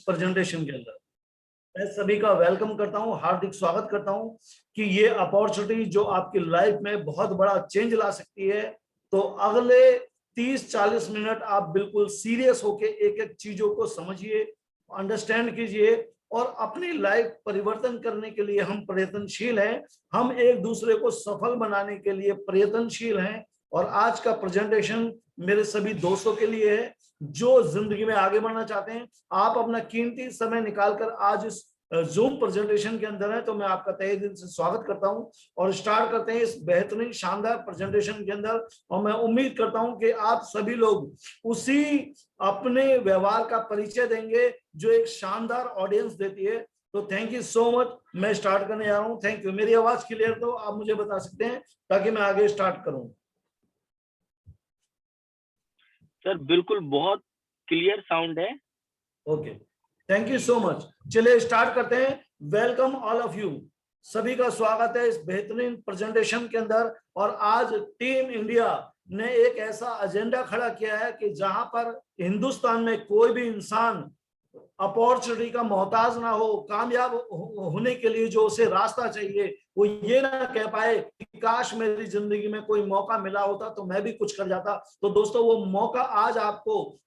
Presentation के अंदर मैं सभी का वेलकम करता हूं, हार्दिक स्वागत करता हूं कि ये अपॉर्चुनिटी जो आपकी लाइफ में बहुत बड़ा चेंज ला सकती है। तो अगले 30-40 मिनट आप बिल्कुल सीरियस होके एक एक चीजों को समझिए, अंडरस्टैंड कीजिए और अपनी लाइफ परिवर्तन करने के लिए हम प्रयत्नशील हैं। हम एक दूसरे को सफल बनाने के लिए प्रयत्नशील हैं। और आज का प्रेजेंटेशन मेरे सभी दोस्तों के लिए है जो जिंदगी में आगे बढ़ना चाहते हैं। आप अपना कीमती समय निकालकर आज इस जूम प्रेजेंटेशन के अंदर है, तो मैं आपका तहे दिल से स्वागत करता हूं और स्टार्ट करते हैं इस बेहतरीन शानदार प्रेजेंटेशन के अंदर। और मैं उम्मीद करता हूं कि आप सभी लोग उसी अपने व्यवहार का परिचय देंगे जो एक शानदार ऑडियंस देती है। तो थैंक यू सो मच। मैं स्टार्ट करने जा रहा हूं। Thank you. मेरी आवाज क्लियर तो आप मुझे बता सकते हैं ताकि मैं आगे स्टार्ट करूं। सर बिल्कुल बहुत क्लियर साउंड है। Okay, thank you so much. चलिए स्टार्ट करते हैं। वेलकम ऑल ऑफ यू, सभी का स्वागत है इस बेहतरीन प्रेजेंटेशन के अंदर। और आज टीम इंडिया ने एक ऐसा एजेंडा खड़ा किया है कि जहां पर हिंदुस्तान में कोई भी इंसान अपॉर्चुनिटी का मोहताज ना हो, कामयाब होने के लिए जो उसे रास्ता चाहिए वो ये ना कह पाए कि काश मेरी जिंदगी में कोई मौका मिला होता तो मैं भी कुछ कर जाता। तो दोस्तों वो मौका आज आपको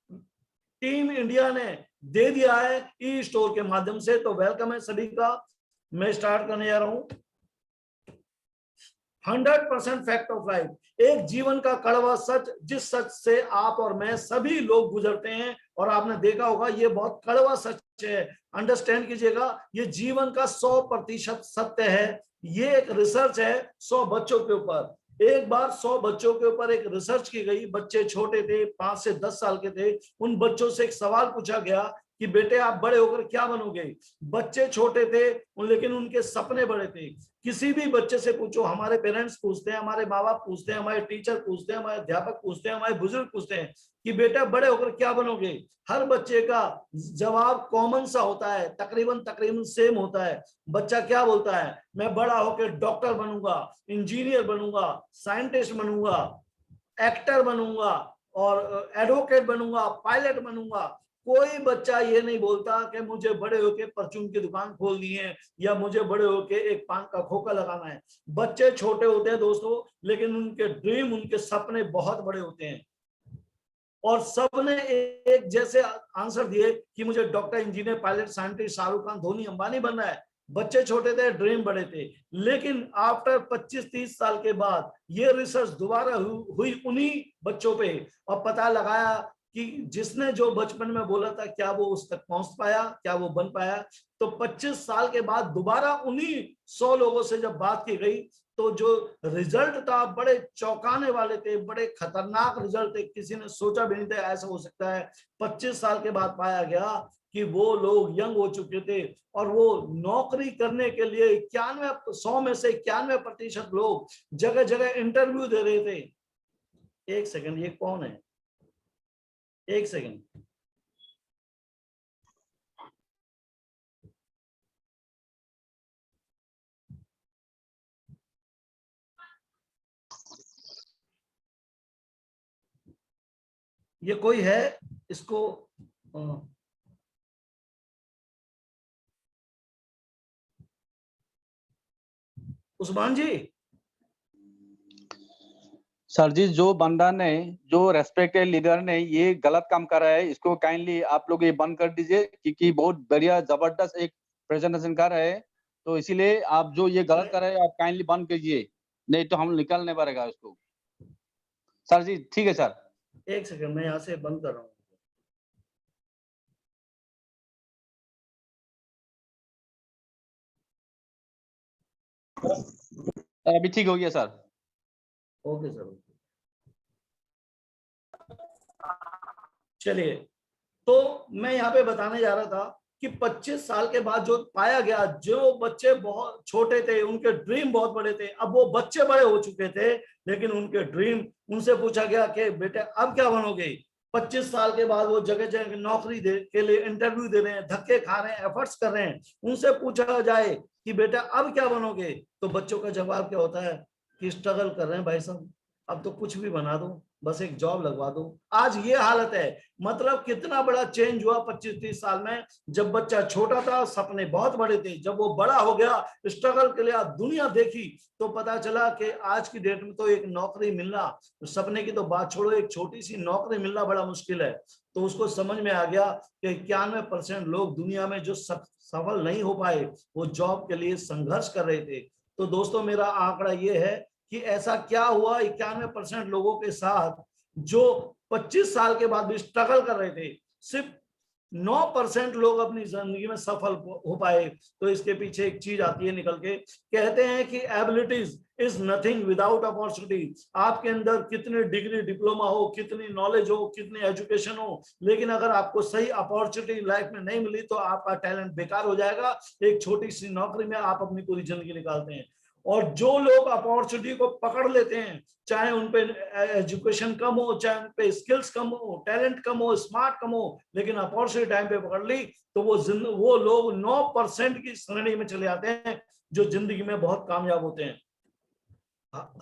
टीम इंडिया ने दे दिया है ई स्टोर के माध्यम से। तो वेलकम है सभी का। मैं स्टार्ट करने जा रहा हूं। 100% फैक्ट ऑफ लाइफ, एक जीवन का कड़वा सच जिस सच से आप और मैं सभी लोग गुजरते हैं। और आपने देखा होगा ये बहुत कड़वा सच है, अंडरस्टैंड कीजिएगा। ये जीवन का 100% सत्य है। ये एक रिसर्च है 100 बच्चों के ऊपर। एक बार 100 बच्चों के ऊपर एक रिसर्च की गई। बच्चे छोटे थे, 5 से 10 साल के थे। उन बच्चों से एक सवाल पूछा गया कि बेटे आप बड़े होकर क्या बनोगे। बच्चे छोटे थे लेकिन उनके सपने बड़े थे। किसी भी बच्चे से पूछो, हमारे पेरेंट्स पूछते हैं, हमारे माँ बाप पूछते हैं, हमारे टीचर पूछते हैं, हमारे अध्यापक पूछते हैं, हमारे बुजुर्ग पूछते हैं कि बेटा बड़े होकर क्या बनोगे। हर बच्चे का जवाब कॉमन सा होता है, तकरीबन सेम होता है। बच्चा क्या बोलता है, मैं बड़ा होकर डॉक्टर बनूंगा, इंजीनियर बनूंगा, साइंटिस्ट बनूंगा, एक्टर बनूंगा और एडवोकेट बनूंगा, पायलट बनूंगा। कोई बच्चा ये नहीं बोलता कि मुझे बड़े होके परचून की दुकान खोलनी है या मुझे बड़े होके एक पान का खोखा लगाना है। बच्चे छोटे होते हैं दोस्तों, लेकिन उनके ड्रीम, उनके सपने बहुत बड़े होते हैं। और सबने एक जैसे आंसर दिए कि मुझे doctor, engineer, pilot, scientist, Shahrukh Khan, Dhoni, Ambani बनना है। बच्चे छोटे थे, ड्रीम बड़े थे। लेकिन आफ्टर 25-30 साल के बाद ये रिसर्च दोबारा हुई उन्हीं बच्चों पे और पता लगाया कि जिसने जो बचपन में बोला था क्या वो उस तक पहुंच पाया, क्या वो बन पाया। तो 25 साल के बाद दोबारा उन्हीं 100 लोगों से जब बात की गई तो जो रिजल्ट था बड़े चौंकाने वाले थे, बड़े खतरनाक रिजल्ट थे। किसी ने सोचा भी नहीं था ऐसा हो सकता है। 25 साल के बाद पाया गया कि वो लोग यंग हो चुके थे और वो नौकरी करने के लिए 100 में से 91% लोग जगह जगह इंटरव्यू दे रहे थे। एक सेकंड, ये कौन है? एक सेकंड। ये कोई है, इसको उस्मान जी। सर जी, जो बंदा ने, जो रेस्पेक्टेड लीडर ने ये गलत काम कर रहा है, इसको काइंडली आप लोग ये बंद कर दीजिए क्योंकि बहुत बढ़िया जबरदस्त एक प्रेजेंटेशन कर रहे हैं। तो इसीलिए आप जो ये गलत कर रहे हैं आप काइंडली बंद कीजिए, नहीं तो हम निकालने पड़ेगा इसको। सर जी ठीक है सर। एक सेकंड, मैं यहाँ से बंद कर रहा हूँ। अभी ठीक हो गया सर। Okay sir. चलिए, तो मैं यहाँ पे बताने जा रहा था कि 25 साल के बाद जो पाया गया, जो बच्चे बहुत छोटे थे उनके ड्रीम बहुत बड़े थे। अब वो बच्चे बड़े हो चुके थे लेकिन उनके ड्रीम, उनसे पूछा गया कि बेटे अब क्या बनोगे। 25 साल के बाद वो जगह जगह नौकरी के लिए इंटरव्यू दे रहे हैं, धक्के खा रहे हैं, एफर्ट्स कर रहे हैं। उनसे पूछा जाए कि बेटा अब क्या बनोगे, तो बच्चों का जवाब क्या होता है कि स्ट्रगल कर रहे हैं भाई साहब, अब तो कुछ भी बना दो, बस एक जॉब लगवा दो। आज ये हालत है। मतलब कितना बड़ा चेंज हुआ 25-30 साल में। जब बच्चा छोटा था सपने बहुत बड़े थे, जब वो बड़ा हो गया स्ट्रगल के लिए दुनिया देखी तो पता चला कि आज की डेट में तो एक नौकरी मिलना, सपने की तो बात छोड़ो, एक छोटी सी नौकरी मिलना बड़ा मुश्किल है। तो उसको समझ में आ गया कि 91% लोग दुनिया में जो सफल नहीं हो पाए वो जॉब के लिए संघर्ष कर रहे थे। तो दोस्तों मेरा आंकड़ा ये है कि ऐसा क्या हुआ 91% लोगों के साथ जो 25 साल के बाद भी स्ट्रगल कर रहे थे, सिर्फ 9% लोग अपनी जिंदगी में सफल हो पाए। तो इसके पीछे एक चीज आती है निकल के, कहते हैं कि abilities is nothing without opportunity. आपके अंदर कितनी डिग्री डिप्लोमा हो, कितनी नॉलेज हो, कितनी एजुकेशन हो, लेकिन अगर आपको सही अपॉर्चुनिटी लाइफ में नहीं मिली तो आपका टैलेंट बेकार हो जाएगा। एक छोटी सी नौकरी में आप अपनी पूरी जिंदगी निकालते हैं। और जो लोग अपॉर्चुनिटी को पकड़ लेते हैं, चाहे उन पे एजुकेशन कम हो, चाहे उन पे स्किल्स कम हो, टैलेंट कम हो, स्मार्ट कम हो, लेकिन अपॉर्चुनिटी टाइम पे पकड़ ली तो वो लोग 9% की श्रेणी में चले आते हैं जो जिंदगी में बहुत कामयाब होते हैं।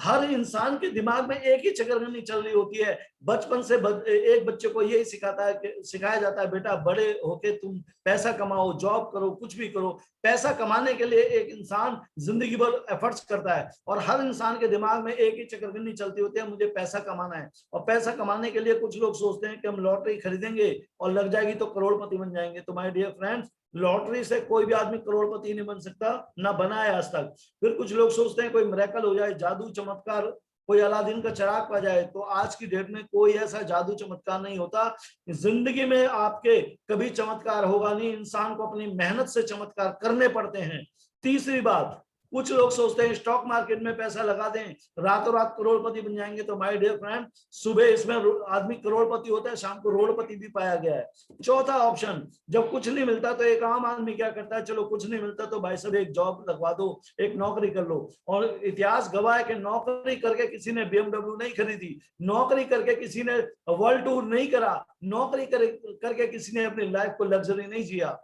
हर इंसान के दिमाग में एक ही चक्करगनी चल रही होती है। बचपन से एक बच्चे को यही सिखाया जाता है, बेटा बड़े होके तुम पैसा कमाओ, जॉब करो, कुछ भी करो। पैसा कमाने के लिए एक इंसान जिंदगी भर एफर्ट्स करता है और हर इंसान के दिमाग में एक ही चक्करगनी चलती होती है, मुझे पैसा कमाना है। और पैसा कमाने के लिए कुछ लोग सोचते हैं कि हम लॉटरी खरीदेंगे और लग जाएगी तो करोड़पति बन जाएंगे। तो माय डियर फ्रेंड्स, लॉटरी से कोई भी आदमी करोड़पति नहीं बन सकता, ना बना है आज तक। फिर कुछ लोग सोचते हैं कोई मिरेकल हो जाए, जादू चमत्कार, कोई अलादीन का चिराग पा जाए। तो आज की डेट में कोई ऐसा जादू चमत्कार नहीं होता। जिंदगी में आपके कभी चमत्कार होगा नहीं, इंसान को अपनी मेहनत से चमत्कार करने पड़ते हैं। तीसरी बात, कुछ लोग सोचते हैं स्टॉक मार्केट में पैसा लगा दें रातों रात करोड़पति बन जाएंगे। तो माय डियर फ्रेंड, सुबह इसमें आदमी करोड़पति होता है, शाम को रोड़पति भी पाया गया है। चौथा ऑप्शन, जब कुछ नहीं मिलता तो एक आम आदमी क्या करता है, चलो कुछ नहीं मिलता तो भाई साहब एक जॉब लगवा दो, एक नौकरी कर लो। और इतिहास गवाह है कि नौकरी करके किसी ने BMW नहीं खरीदी, नौकरी करके किसी ने वर्ल्ड टूर नहीं करा, नौकरी करके किसी ने अपनी लाइफ को लग्जरी नहीं जिया।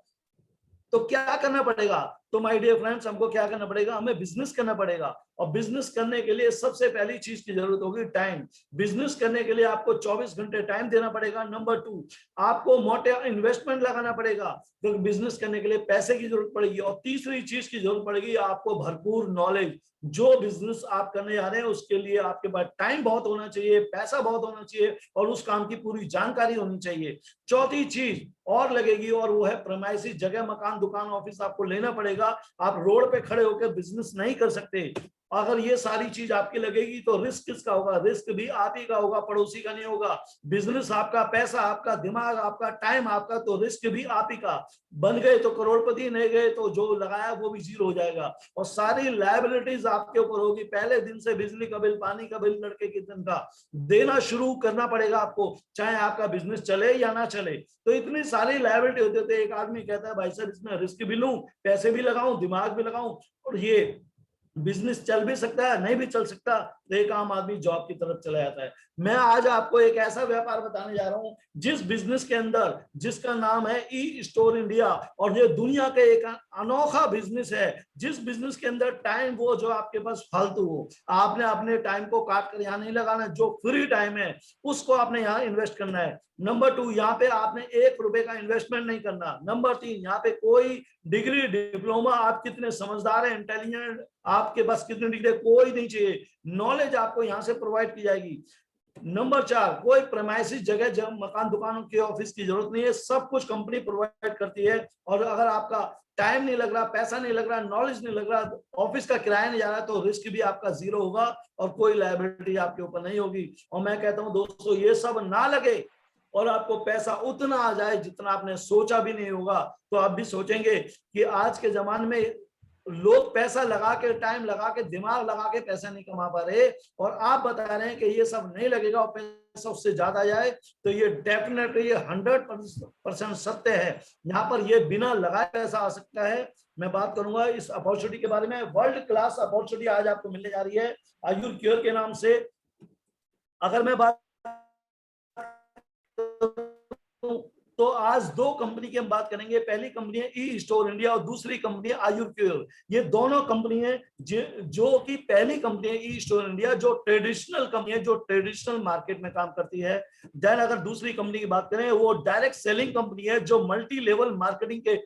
तो क्या करना पड़ेगा? तो माय डियर फ्रेंड्स, हमको क्या करना पड़ेगा? हमें बिजनेस करना पड़ेगा। और बिजनेस करने के लिए सबसे पहली चीज की जरूरत होगी टाइम। बिजनेस करने के लिए आपको 24 घंटे टाइम देना पड़ेगा। नंबर 2, आपको मोटे इन्वेस्टमेंट लगाना पड़ेगा, क्योंकि बिजनेस करने के लिए पैसे की जरूरत पड़ेगी। और तीसरी चीज की जरूरत पड़ेगी आपको भरपूर नॉलेज। जो बिजनेस आप करने जा रहे हैं उसके लिए आपके पास टाइम बहुत होना चाहिए, पैसा बहुत होना चाहिए और उस काम की पूरी जानकारी होनी चाहिए। चौथी चीज और लगेगी और वो है प्रमाइसी जगह, मकान, दुकान, ऑफिस आपको लेना पड़ेगा। आप रोड पे खड़े होकर बिजनेस नहीं कर सकते। अगर ये सारी चीज आपकी लगेगी तो रिस्क किसका होगा? रिस्क भी आप ही का होगा, पड़ोसी का नहीं होगा। बिजनेस आपका, पैसा आपका, दिमाग आपका, टाइम आपका, तो रिस्क भी आप ही का। बन गए तो करोड़पति, नहीं गए तो जो लगाया वो भी जीरो हो जाएगा। और सारी लायबिलिटीज आपके ऊपर होगी। पहले दिन से बिजली का बिल, पानी का बिल, लड़के की तनख्वाह देना शुरू करना पड़ेगा आपको, चाहे आपका बिजनेस चले या ना चले। तो इतनी सारी लायबिलिटी होती है। एक आदमी कहता है भाई साहब इसमें रिस्क भी लूं, पैसे भी लगाऊं, दिमाग भी लगाऊं, और ये बिजनेस चल भी सकता है, नहीं भी चल सकता, तो एक आम आदमी जॉब की तरफ चला जाता है। मैं आज आपको एक ऐसा व्यापार बताने जा रहा हूं जिस बिजनेस के अंदर, जिसका नाम है ई स्टोर इंडिया। और ये दुनिया का एक अनोखा बिजनेस है, जिस बिजनेस के अंदर टाइम वो जो आपके पास फालतू हो, आपने अपने टाइम को काट कर यहाँ नहीं लगाना। जो फ्री टाइम है उसको आपने यहाँ इन्वेस्ट करना है। नंबर 2, यहाँ पे आपने 1 रुपए का इन्वेस्टमेंट नहीं करना। नंबर 3, यहाँ पे कोई डिग्री डिप्लोमा, आप कितने समझदार हैं, इंटेलिजेंट, आपके पास कितनी डिग्री, कोई नहीं चाहिए। नॉलेज आपको यहाँ से प्रोवाइड की जाएगी। नंबर 4, कोई प्रेमाइसिस जगह, जब मकान, दुकानों की, ऑफिस की जरूरत नहीं है, सब कुछ कंपनी प्रोवाइड करती है। और अगर आपका टाइम नहीं लग रहा, पैसा नहीं लग रहा, नॉलेज नहीं लग रहा, ऑफिस का किराया नहीं जा रहा, तो रिस्क भी आपका जीरो होगा और कोई लायबिलिटी आपके ऊपर नहीं होगी। और मैं कहता हूं दोस्तों, ये सब ना लगे और आपको पैसा उतना आ जाए जितना आपने सोचा भी नहीं होगा, तो आप भी सोचेंगे कि आज के जमाने में लोग पैसा लगा के, टाइम लगा के, दिमाग लगा के पैसा नहीं कमा पा रहे, और आप बता रहे हैं कि ये सब नहीं लगेगा और पैसा उससे ज्यादा जाए। तो ये डेफिनेटली, ये 100% सत्य है। यहाँ पर ये बिना लगाए पैसा आ सकता है। मैं बात करूंगा इस अपॉर्चुनिटी के बारे में। वर्ल्ड क्लास अपॉर्चुनिटी आज आपको मिलने जा रही है आयुर क्योर के नाम से। अगर मैं बात तो आज दो कंपनी की हम बात करेंगे। पहली कंपनी है ई स्टोर इंडिया और दूसरी कंपनी है आयुर्क्योर। ये दोनों कंपनी है जो कि पहली कंपनी है ई स्टोर इंडिया, जो ट्रेडिशनल कंपनी है, जो ट्रेडिशनल मार्केट में काम करती है। देन अगर दूसरी कंपनी की बात करें, वो डायरेक्ट सेलिंग कंपनी है, जो मल्टी लेवल मार्केटिंग के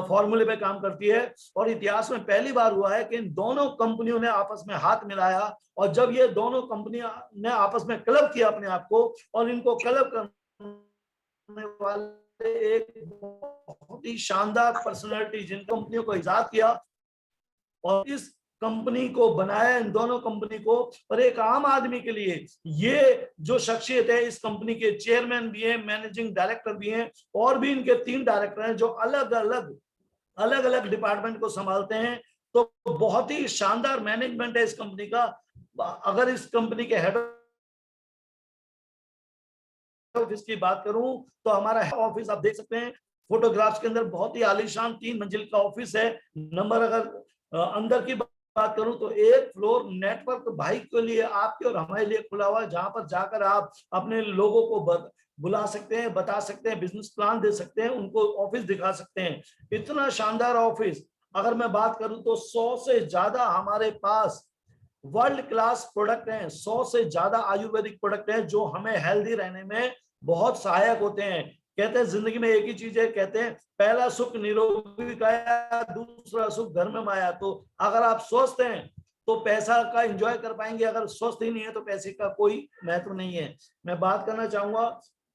फॉर्मूले पे काम करती है। और इतिहास में पहली बार हुआ है कि इन दोनों कंपनियों ने आपस में हाथ मिलाया, और जब ये दोनों कंपनियां ने आपस में क्लब किया अपने आप को, और इनको क्लब करने वाले एक बहुत ही शानदार पर्सनालिटी जिन कंपनियों को इजाद किया और इस कंपनी को बनाया, इन दोनों कंपनी को। पर एक आम आदमी के लिए ये जो शख्सियत है, इस कंपनी के चेयरमैन भी हैं, मैनेजिंग डायरेक्टर भी हैं, और भी इनके 3 डायरेक्टर हैं जो अलग अलग डिपार्टमेंट को संभालते हैं। तो बहुत ही शानदार मैनेजमेंट है इस कंपनी का। अगर इस कंपनी के हेड ऑफिस की बात करूं तो हमारा ऑफिस आप देख सकते हैं फोटोग्राफ्स के अंदर, बहुत ही आलीशान 3 मंजिल का ऑफिस है। नंबर अगर अंदर की बात करूं तो 1 फ्लोर नेटवर्क भाई के लिए, आपके और हमारे लिए खुला हुआ है, जहां पर जाकर आप अपने लोगों को बुला सकते हैं, बता सकते हैं, बिजनेस प्लान दे सकते हैं, उनको ऑफिस दिखा सकते हैं। इतना शानदार ऑफिस। अगर मैं बात करूं तो 100 से ज्यादा हमारे पास वर्ल्ड क्लास प्रोडक्ट हैं, 100 से ज्यादा आयुर्वेदिक प्रोडक्ट हैं जो हमें हेल्दी रहने में बहुत सहायक होते हैं। कहते हैं जिंदगी में एक ही चीज है, कहते हैं पहला सुख निरोगी काया, दूसरा सुख घर में माया। तो अगर आप स्वस्थ हैं तो पैसा का एंजॉय कर पाएंगे, अगर स्वस्थ ही नहीं है तो पैसे का कोई महत्व नहीं है। मैं बात करना चाहूंगा,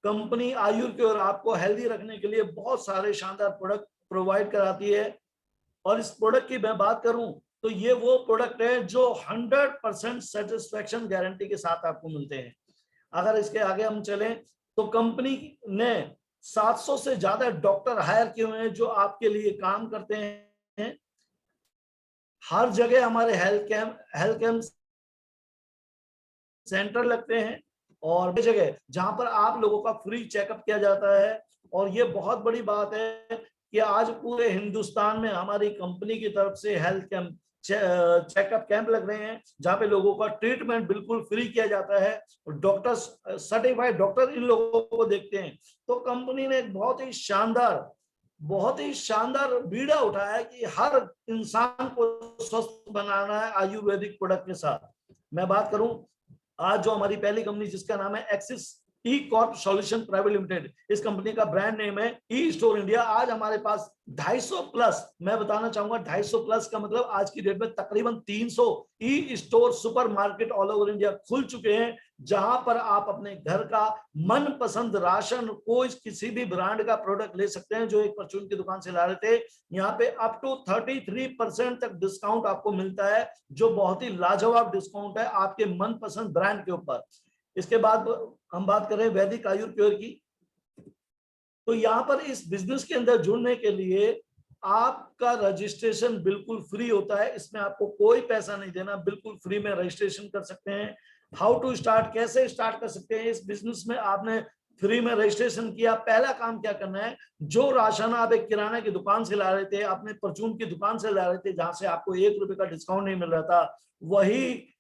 कंपनी आयुर्क्योर आपको हेल्दी रखने के लिए बहुत सारे शानदार प्रोडक्ट प्रोवाइड कराती है। और इस प्रोडक्ट की मैं बात करूं तो ये वो प्रोडक्ट है जो 100% सेटिस्फेक्शन गारंटी के साथ आपको मिलते हैं। अगर इसके आगे हम चलें तो कंपनी ने 700 से ज्यादा डॉक्टर हायर किए हुए हैं जो आपके लिए काम करते हैं। हर जगह हमारे हेल्थ कैंप सेंटर लगते हैं, और जगह जहां पर आप लोगों का फ्री चेकअप किया जाता है। और ये बहुत बड़ी बात है कि आज पूरे हिंदुस्तान में हमारी कंपनी की तरफ से हेल्थ कैंप चेकअप कैंप लग रहे हैं, जहां पे लोगों का ट्रीटमेंट बिल्कुल फ्री किया जाता है, और डॉक्टर्स, सर्टिफाइड डॉक्टर इन लोगों को देखते हैं। तो कंपनी ने एक बहुत ही शानदार बीड़ा उठाया कि हर इंसान को स्वस्थ बनाना है आयुर्वेदिक प्रोडक्ट के साथ। मैं बात करूं, आज जो हमारी पहली कंपनी जिसका नाम है एक्सिस ई कॉर्प सॉल्यूशन प्राइवेट लिमिटेड, इस कंपनी का ब्रांड नेम है ई स्टोर इंडिया। आज हमारे पास 250 प्लस, मैं बताना चाहूंगा 250 प्लस का मतलब आज की डेट में तकरीबन 300 e store super market all over India खुल चुके हैं, जहां पर आप अपने घर का मनपसंद राशन, कोई किसी भी ब्रांड का प्रोडक्ट ले सकते हैं। जो एक परचून की दुकान से ला रहे थे, यहाँ पे अप टू 33% तक डिस्काउंट आपको मिलता है, जो बहुत ही लाजवाब डिस्काउंट है आपके मनपसंद ब्रांड के ऊपर। इसके बाद हम बात करें वैदिक आयुर्क्योर की, तो यहाँ पर इस बिजनेस के अंदर जुड़ने के लिए आपका रजिस्ट्रेशन बिल्कुल फ्री होता है। इसमें आपको कोई पैसा नहीं देना, बिल्कुल फ्री में रजिस्ट्रेशन कर सकते हैं। हाउ टू स्टार्ट, कैसे स्टार्ट कर सकते हैं इस बिजनेस में। आपने फ्री में रजिस्ट्रेशन किया, पहला काम क्या करना है, जो राशन आप एक किराना की दुकान से ला रहे थे, अपने परचून की दुकान से ला रहे थे, जहां से आपको 1 रुपए का डिस्काउंट नहीं मिल रहा था, वही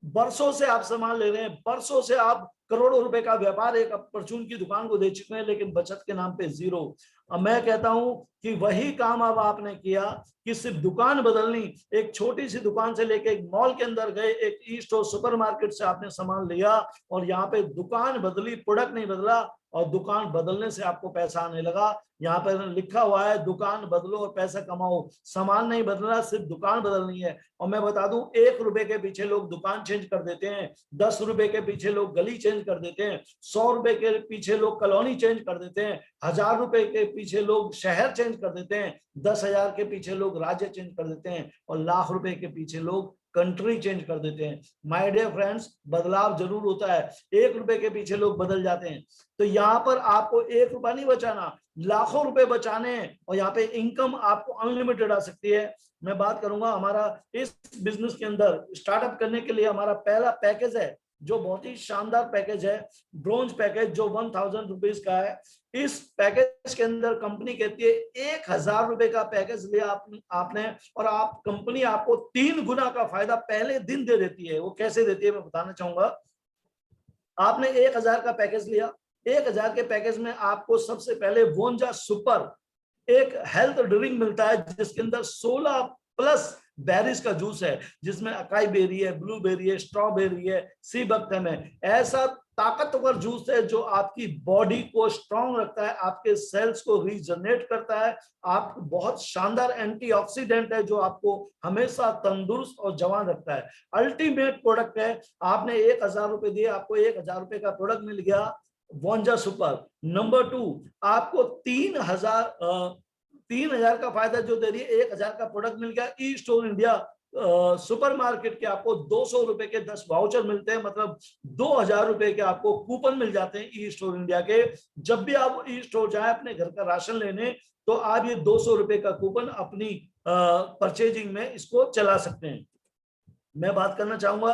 बरसों से आप सामान ले रहे हैं, बरसों से आप करोड़ों रुपए का व्यापार एक परचून की दुकान को दे चुके हैं, लेकिन बचत के नाम पे जीरो। अब मैं कहता हूं कि वही काम अब आपने किया कि सिर्फ दुकान बदलनी, एक छोटी सी दुकान से लेके एक मॉल के अंदर गए, एक ई स्टोर सुपरमार्केट से आपने सामान लिया, और यहाँ पे दुकान बदली, प्रोडक्ट नहीं बदला, और दुकान बदलने से आपको पैसा आने लगा। यहाँ पर लिखा हुआ है दुकान बदलो और पैसा कमाओ। सामान नहीं बदलना, सिर्फ दुकान बदलनी है। और मैं बता दूं, 1 रुपए के पीछे लोग दुकान चेंज कर देते हैं, 10 रुपए के पीछे लोग गली चेंज कर देते हैं, 100 रुपए के पीछे लोग कॉलोनी चेंज कर देते हैं, 1000 रुपए के पीछे लोग शहर चेंज कर देते हैं, 10,000 के पीछे लोग राज्य चेंज कर देते हैं, और लाख रुपए के पीछे लोग कंट्री चेंज कर देते हैं। माय डियर फ्रेंड्स, बदलाव जरूर होता है, 1 रुपए के पीछे लोग बदल जाते हैं। तो यहाँ पर आपको 1 रुपया नहीं बचाना, लाखों रुपए बचाने हैं, और यहाँ पे इनकम आपको अनलिमिटेड आ सकती है। मैं बात करूंगा हमारा इस बिजनेस के अंदर स्टार्टअप करने के लिए हमारा पहला पैकेज है, जो बहुत ही शानदार पैकेज है, ब्रोंज पैकेज, जो 1000 रुपीज का है। इस पैकेज के अंदर कंपनी कहती है 1000 रुपए का पैकेज लिया आपने, और आप कंपनी आपको 3 गुना का फायदा पहले दिन दे देती है। वो कैसे देती है मैं बताना चाहूंगा। आपने 1000 का पैकेज लिया, 1000 के पैकेज में आपको सबसे पहले वोंजा सुपर एक हेल्थ ड्रिंक मिलता है, जिसके अंदर 16 प्लस बेरीज का जूस है, जिसमें अकाई बेरी है, ब्लूबेरी है, स्ट्रॉबेरी है, सी बकथम है। ऐसा ताकतवर जूस है जो आपकी बॉडी को स्ट्रांग रखता है, आपके सेल्स को रीजनरेट करता है, आपको बहुत शानदार एंटीऑक्सीडेंट है जो आपको हमेशा तंदुरुस्त और जवान रखता है। अल्टीमेट प्रोडक्ट है। आपने 1000 रुपए दिए, आपको 1000 रुपए का प्रोडक्ट मिल गया वोंजा सुपर। नंबर 2, आपको 3000 का फायदा जो दे रही है, 1000 का प्रोडक्ट मिल गया। ई स्टोर इंडिया सुपरमार्केट के आपको 200 रुपए के 10 वाउचर मिलते हैं, मतलब 2000 रुपए के आपको कूपन मिल जाते हैं ई स्टोर इंडिया के। जब भी आप ई स्टोर जाए अपने घर का राशन लेने, तो आप ये 200 रुपए का कूपन अपनी परचेजिंग में इसको चला सकते हैं। मैं बात करना चाहूंगा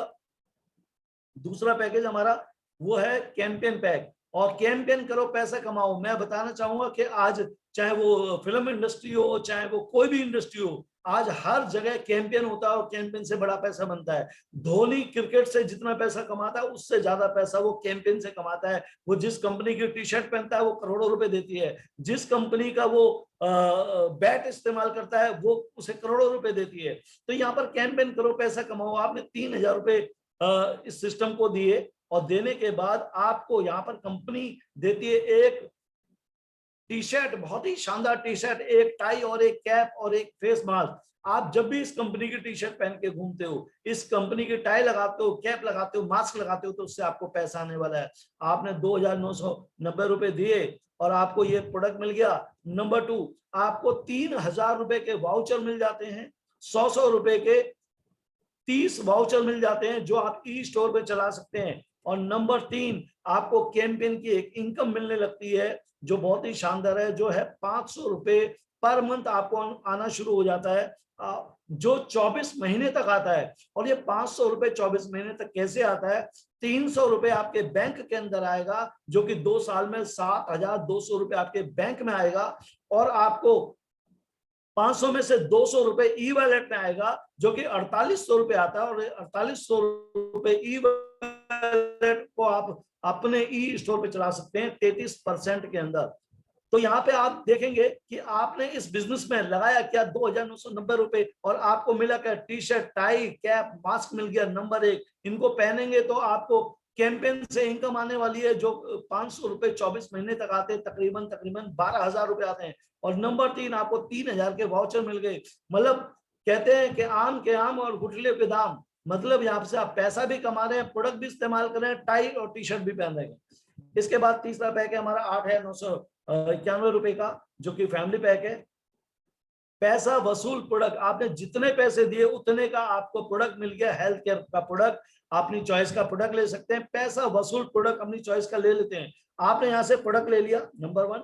दूसरा पैकेज हमारा, वो है कैंपेन पैक। और कैंपेन करो पैसा कमाओ। मैं बताना चाहूंगा कि आज चाहे वो फिल्म इंडस्ट्री हो, चाहे वो कोई भी इंडस्ट्री हो, आज हर जगह कैंपेन होता है और कैंपेन से बड़ा पैसा बनता है। धोनी क्रिकेट से जितना पैसा कमाता है, उससे ज्यादा पैसा वो कैंपेन से कमाता है। वो जिस कंपनी की टी शर्ट पहनता है वो करोड़ों रुपए देती है, जिस कंपनी का वो बैट इस्तेमाल करता है वो उसे करोड़ों रुपए देती है। तो यहाँ पर कैंपेन करो पैसा कमाओ, आपने 3000 रुपए इस सिस्टम को दिए, और देने के बाद आपको यहाँ पर कंपनी देती है एक टी शर्ट, बहुत ही शानदार टी शर्ट, एक टाई और एक कैप और एक फेस मास्क। आप जब भी इस कंपनी की टी शर्ट पहन के घूमते हो, इस कंपनी की टाई लगाते हो, कैप लगाते हो, मास्क लगाते हो, तो उससे आपको पैसा आने वाला है। आपने 2990 रुपए दिए और आपको ये प्रोडक्ट मिल गया। नंबर 2, आपको 3000 रुपए के वाउचर मिल जाते हैं, 100 रुपए के 30 वाउचर मिल जाते हैं जो आप ई स्टोर पे चला सकते हैं। और नंबर 3, आपको कैंपेन की एक इनकम मिलने लगती है जो बहुत ही शानदार है, जो है 500 रुपए पर मंथ आपको आना शुरू हो जाता है, जो 24 महीने तक आता है। और ये 500 रुपए 24 महीने तक कैसे आता है? 300 रुपए आपके बैंक के अंदर आएगा, जो कि 2 साल में 7200 रुपए आपके बैंक में आएगा। और आपको 500 में से 200 रुपए ई वॉलेट में आएगा, जो कि 4800 रुपए आता है। और 4800 रुपए ई वॉलेट को आप अपने ई स्टोर पे चला सकते हैं 33% के अंदर। तो यहाँ पे आप देखेंगे कि आपने इस बिजनेस में लगाया क्या, 2990 रुपए, और आपको मिला क्या, T shirt, tie, cap, mask मिल गया। नंबर 1, इनको पहनेंगे तो आपको कैंपेन से इनकम आने वाली है, जो 500 रुपए 24 महीने तक आते हैं, तकरीबन 12,000 रुपए आते हैं। और नंबर 3, आपको 3000 के वाउचर मिल गए। मतलब कहते हैं कि आम के आम और गुठले के दाम, मतलब यहाँ से आप पैसा भी कमा रहे हैं, प्रोडक्ट भी इस्तेमाल कर रहे हैं, टाई और टी शर्ट भी पहन रहे हैं। इसके बाद तीसरा पैक है हमारा 8,991 रुपए का, जो कि फैमिली पैक है। पैसा वसूल प्रोडक्ट, आपने जितने पैसे दिए उतने का आपको प्रोडक्ट मिल गया। हेल्थ केयर का प्रोडक्ट, अपनी चॉइस का प्रोडक्ट ले सकते हैं। पैसा वसूल प्रोडक्ट अपनी चॉइस का ले लेते हैं। आपने यहाँ से प्रोडक्ट ले लिया। नंबर 1,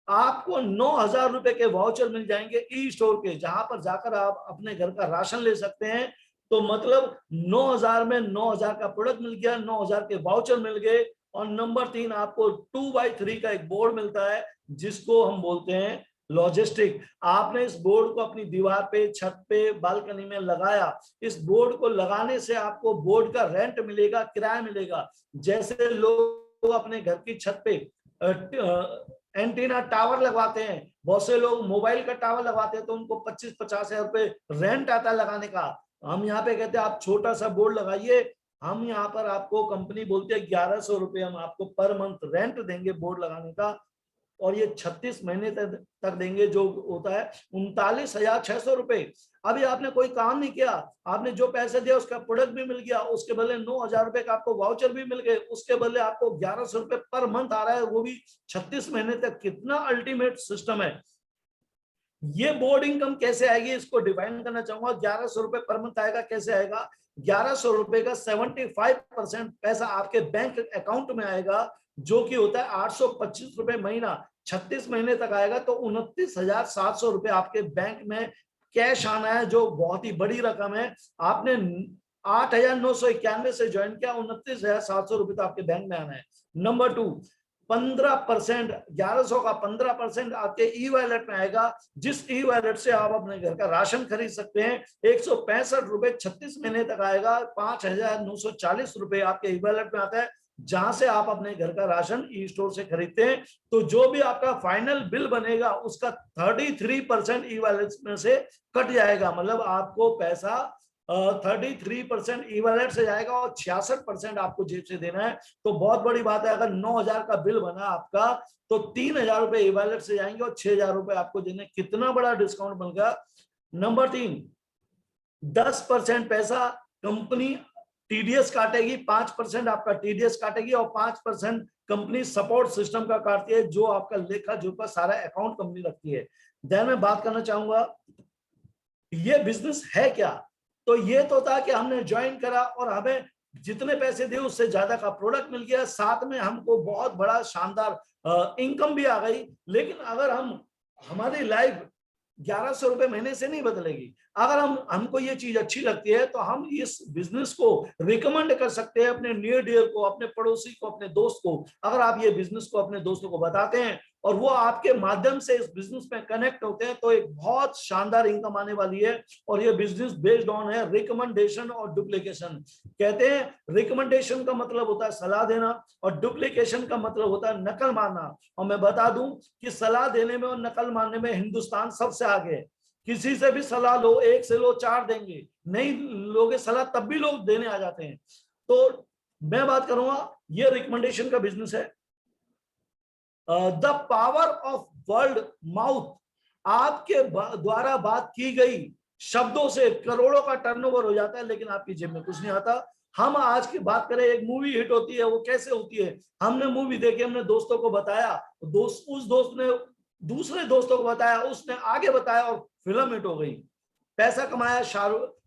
आपको 9000 रुपए के वाउचर मिल जाएंगे ई स्टोर के, जहां पर जाकर आप अपने घर का राशन ले सकते हैं। तो मतलब 9000 में 9000 का प्रोडक्ट मिल गया, 9000 के वाउचर मिल गए। और नंबर 3, आपको 2x3 का एक बोर्ड मिलता है, जिसको हम बोलते हैं लॉजिस्टिक। आपने इस बोर्ड को अपनी दीवार पे, छत पे, बालकनी में लगाया। इस बोर्ड को लगाने से आपको बोर्ड का रेंट मिलेगा, किराया मिलेगा। जैसे लोग अपने घर की छत पे एंटीना टावर लगवाते हैं, बहुत से लोग मोबाइल का टावर लगवाते हैं, तो उनको 25-50 हजार रुपए रेंट आता है लगाने का। हम यहाँ पे कहते हैं आप छोटा सा बोर्ड लगाइए, हम यहाँ पर आपको कंपनी बोलती है 1100 रुपए हम आपको पर मंथ रेंट देंगे बोर्ड लगाने का। और ये 36 महीने तक देंगे, जो होता है 39,600 रुपए। अभी आपने कोई काम नहीं किया, आपने जो पैसे दिया उसका प्रोडक्ट भी मिल गया, उसके बदले 9000 रुपए का आपको वाउचर भी मिल गए, उसके बदले आपको 1100 रुपए पर मंथ आ रहा है, वो भी 36 महीने तक। कितना अल्टीमेट सिस्टम है। ये बोर्ड इनकम कैसे आएगी, इसको डिफाइन करना चाहूंगा। 1100 रुपए पर मंथ आएगा, कैसे आएगा? 1100 रुपए का 75% पैसा आपके बैंक अकाउंट में आएगा, जो कि होता है 825 रुपए महीना। 36 महीने तक आएगा तो 29,700 रुपए आपके बैंक में कैश आना है, जो बहुत ही बड़ी रकम है। आपने 8,991 से ज्वाइन किया, 29,700 रुपए तो आपके बैंक में आना है। नंबर 2, 15%, 1100 का 15% आपके ई वॉलेट में आएगा, जिस ई वॉलेट से आप अपने घर का राशन खरीद सकते हैं। 165 रुपए 36 महीने तक आएगा, 5,940 रुपए आपके ई वॉलेट में आता है, जहां से आप अपने घर का राशन ई स्टोर से खरीदते हैं। तो जो भी आपका फाइनल बिल बनेगा उसका 33% ई वॉलेट में से कट जाएगा, मतलब आपको पैसा 33% ई वॉलेट से जाएगा और 66% आपको जेब से देना है। तो बहुत बड़ी बात है, अगर 9,000 का बिल बना आपका तो 3,000 रुपए ई वॉलेट से जाएंगे और 6,000 रुपए आपको देने। कितना बड़ा डिस्काउंट मिल गया। नंबर 3, 10% पैसा कंपनी टीडीएस काटेगी, 5% आपका टीडीएस काटेगी और 5% कंपनी सपोर्ट सिस्टम का काटती है, जो आपका लेखा जोखा सारा अकाउंट कंपनी रखती है। देन मैं बात करना चाहूंगा ये बिजनेस है क्या। तो ये तो था कि हमने ज्वाइन करा और हमें जितने पैसे दिए उससे ज्यादा का प्रोडक्ट मिल गया, साथ में हमको बहुत बड़ा शानदार इनकम भी आ गई। लेकिन अगर हमारी लाइफ 1,100 रुपए महीने से नहीं बदलेगी। अगर हमको ये चीज अच्छी लगती है तो हम इस बिजनेस को रिकमेंड कर सकते हैं अपने नियर डियर को, अपने पड़ोसी को, अपने दोस्त को। अगर आप ये बिजनेस को अपने दोस्तों को बताते हैं और वो आपके माध्यम से इस बिजनेस में कनेक्ट होते हैं तो एक बहुत शानदार इनकम आने वाली है। और ये बिजनेस बेस्ड ऑन है रिकमेंडेशन और डुप्लीकेशन। कहते हैं रिकमेंडेशन का मतलब होता है सलाह देना और डुप्लीकेशन का मतलब होता है नकल मारना। और मैं बता दूं कि सलाह देने में और नकल मारने में हिंदुस्तान सबसे आगे है। किसी से भी सलाह लो, एक से लो 4 देंगे, नहीं लोगे सलाह तब भी लोग देने आ जाते हैं। तो मैं बात करूंगा ये रिकमेंडेशन का बिजनेस है। The power of word mouth, आपके द्वारा बात की गई शब्दों से करोड़ों का टर्नओवर हो जाता है, लेकिन आपकी जेब में कुछ नहीं आता। हम आज की बात करें, एक मूवी हिट होती है, वो कैसे होती है। हमने मूवी देखी, हमने दोस्तों को बताया, उस दोस्त ने दूसरे दोस्तों को बताया, उसने आगे बताया और फिल्म हिट हो गई। पैसा कमाया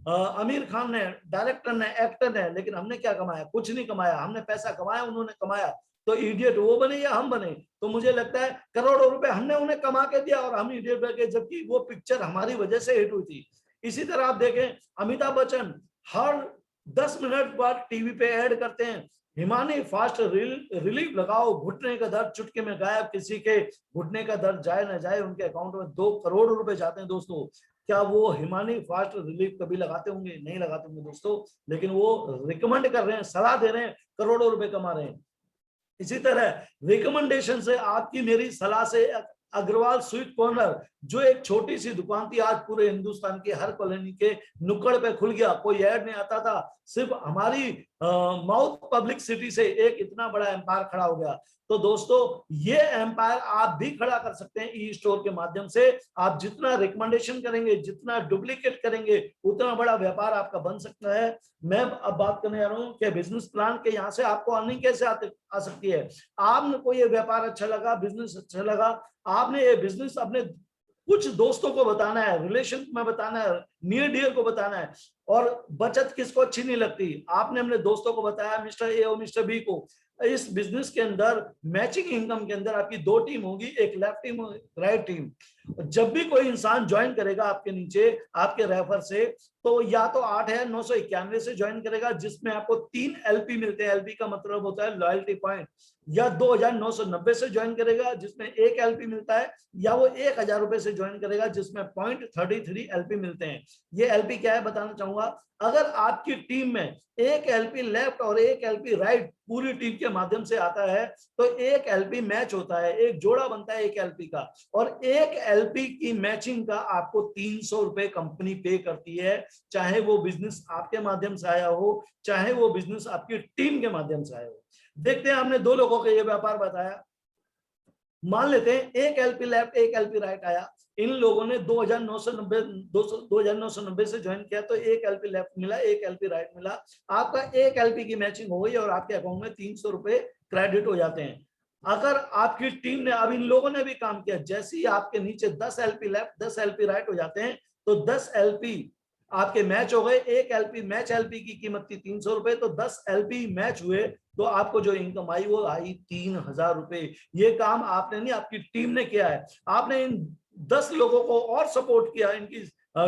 आमिर खान ने, डायरेक्टर ने, एक्टर ने, लेकिन हमने क्या कमाया? कुछ नहीं कमाया। हमने पैसा कमाया, उन्होंने कमाया। तो इडियट वो बने या हम बने? तो मुझे लगता है करोड़ों रुपए हमने उन्हें कमा के दिया और हम इडियट बन गए, जबकि वो पिक्चर हमारी वजह से हिट हुई थी। इसी तरह आप देखें अमिताभ बच्चन हर 10 मिनट बाद टीवी पे ऐड करते हैं, हिमानी फास्ट रिलीफ लगाओ, घुटने का दर्द चुटकी में गायब। किसी के घुटने का दर्द जाए ना जाए, उनके अकाउंट में 2 करोड़ रुपए जाते हैं दोस्तों। क्या वो हिमानी फास्ट रिलीफ कभी लगाते होंगे? नहीं लगाते होंगे दोस्तों, लेकिन वो रिकमेंड कर रहे हैं, सलाह दे रहे हैं, करोड़ों रुपए कमा रहे हैं। इसी तरह रिकमेंडेशन से, आपकी मेरी सलाह से अग्रवाल स्वीट कॉर्नर, जो एक छोटी सी दुकान थी, आज पूरे हिंदुस्तान के हर कॉलोनी के नुक्कड़ पे खुल गया। कोई ऐड नहीं आता था, सिर्फ हमारी माउथ पब्लिसिटी से एक इतना बड़ा एम्पायर खड़ा हो गया। तो दोस्तों ये एम्पायर आप भी खड़ा कर सकते हैं ई स्टोर के माध्यम से। आप जितना रिकमेंडेशन करेंगे, जितना डुप्लीकेट करेंगे, उतना बड़ा व्यापार आपका बन सकता है। मैं अब बात करने जा रहा हूँ कि बिजनेस प्लान के यहाँ से आपको अर्निंग कैसे आ सकती है। आपको ये व्यापार अच्छा लगा, बिजनेस अच्छा लगा, आपने ये बिजनेस अपने कुछ दोस्तों को बताना है, रिलेशन में बताना है, नियर डियर को बताना है। और बचत किसको अच्छी नहीं लगती? आपने अपने दोस्तों को बताया, मिस्टर ए और मिस्टर बी को। इस बिजनेस के अंदर मैचिंग इनकम के अंदर आपकी 2 टीम होगी, एक लेफ्ट टीम, राइट टीम। जब भी कोई इंसान ज्वाइन करेगा आपके नीचे, आपके रेफर से, तो या तो 8,991 से ज्वाइन करेगा, जिसमें आपको 3 एलपी मिलते हैं। एलपी का मतलब होता है लॉयल्टी पॉइंट। या 2,990 से ज्वाइन करेगा, जिसमें 1 एलपी मिलता है, या वो 1,000 रुपए से ज्वाइन करेगा, जिसमें 0.33 एलपी मिलते हैं। ये एलपी क्या है बताना चाहूंगा। अगर आपकी टीम में 1 एलपी लेफ्ट और 1 एलपी राइट पूरी टीम के माध्यम से आता है, तो 1 एलपी मैच होता है, एक जोड़ा बनता है 1 एलपी का। और 1 एलपी की मैचिंग का आपको 300 रुपए कंपनी पे करती है, चाहे वो बिजनेस आपके माध्यम से आया हो, चाहे वो बिजनेस आपकी टीम के माध्यम से आया हो। देखते हैं, हमने 2 लोगों का ये व्यापार बताया। मान लेते हैं 1 एलपी लेफ्ट 1 एलपी राइट आया। इन लोगों ने 2,990 से ज्वाइन किया, तो 1 एलपी लेफ्ट मिला, 1 एलपी राइट मिला। आपका 1 एलपी की मैचिंग हो गई और आपके अकाउंट में 300 रुपए क्रेडिट हो जाते हैं। अगर आपकी टीम ने, अब इन लोगों ने भी काम किया, जैसे ही आपके नीचे 10 एलपी लेफ्ट 10 एलपी राइट हो जाते हैं, तो 10 एलपी आपके मैच हो गए। 1 एलपी मैच एलपी की कीमत थी 300 रुपए, तो 10 एलपी मैच हुए, तो आपको जो इनकम आई वो आई 3,000 रुपए। ये काम आपने नहीं, आपकी टीम ने किया है। आपने इन 10 लोगों को और सपोर्ट किया, इनकी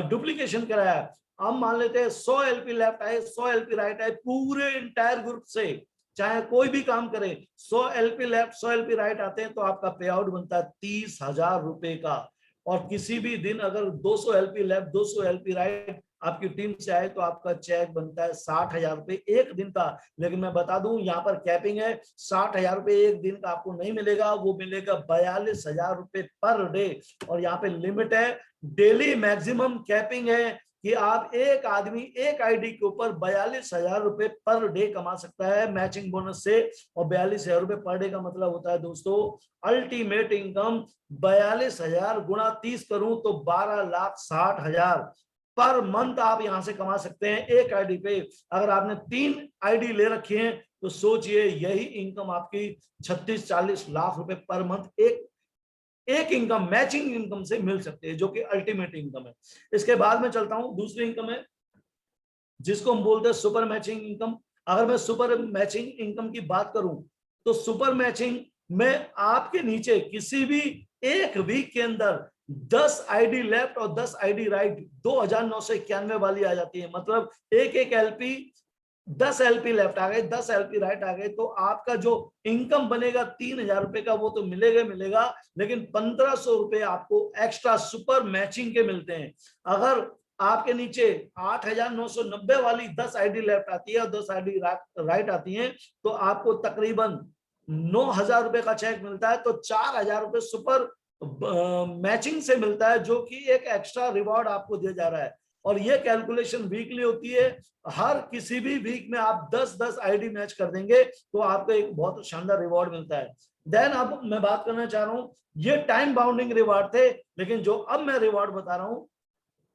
डुप्लीकेशन कराया। हम मान लेते हैं 100 एलपी लेफ्ट आए, 100 एलपी राइट आए, पूरे इंटायर ग्रुप से, चाहे कोई भी काम करे, 100 एलपी लेफ्ट 100 एलपी राइट आते हैं, तो आपका पे आउट बनता है 30,000 रुपए का। और किसी भी दिन अगर 200 एलपी लेफ्ट 200 एलपी राइट आपकी टीम से आए तो आपका चेक बनता है 60,000 रुपए एक दिन का। लेकिन मैं बता दूं यहाँ पर कैपिंग है, 60,000 रुपए एक दिन का आपको नहीं मिलेगा, वो मिलेगा 42,000 रुपए पर डे। और यहाँ पे लिमिट है, डेली मैक्सिमम कैपिंग है कि आप एक आदमी एक आईडी के ऊपर 42,000 रुपए पर डे कमा सकता है मैचिंग बोनस से। और 42,000 रुपए पर डे का मतलब होता है दोस्तों अल्टीमेट इनकम 42,000 गुणा 30 करूं तो 12,60,000 पर मंथ आप यहां से कमा सकते हैं एक आईडी पे। अगर आपने 3 आईडी ले रखी हैं तो सोचिए यही इनकम आपकी 36-40 लाख रुपए पर मंथ एक इनकम मैचिंग इनकम से मिल सकती है, जो कि अल्टीमेट इनकम है। इसके बाद में चलता हूं, दूसरी इनकम है जिसको हम बोलते हैं सुपर मैचिंग इनकम। अगर मैं सुपर मैचिंग इनकम की बात करूं तो सुपर मैचिंग में आपके नीचे किसी भी एक वीक के अंदर 10 आईडी लेफ्ट और 10 आईडी राइट 2,991 वाली आ जाती है। मतलब एक एक एलपी 10 एलपी लेफ्ट आ गए, 10 एलपी राइट आ गए, तो आपका जो इनकम बनेगा 3,000 रुपए का वो तो मिलेगा, लेकिन 1,500 रुपए आपको एक्स्ट्रा सुपर मैचिंग के मिलते हैं। अगर आपके नीचे 8,990 वाली 10 आईडी लेफ्ट आती है और 10 आईडी राइट आती है तो आपको तकरीबन 9,000 रुपए का चेक मिलता है। तो 4,000 रुपए सुपर मैचिंग से मिलता है, जो कि एक एक्स्ट्रा रिवॉर्ड आपको दिया जा रहा है। और ये कैलकुलेशन वीकली होती है, हर किसी भी वीक में आप 10-10 आईडी मैच कर देंगे तो आपको एक बहुत शानदार रिवॉर्ड मिलता है। देन अब मैं बात करना चाह रहा हूं, ये टाइम बाउंडिंग रिवॉर्ड थे, लेकिन जो अब मैं रिवॉर्ड बता रहा हूं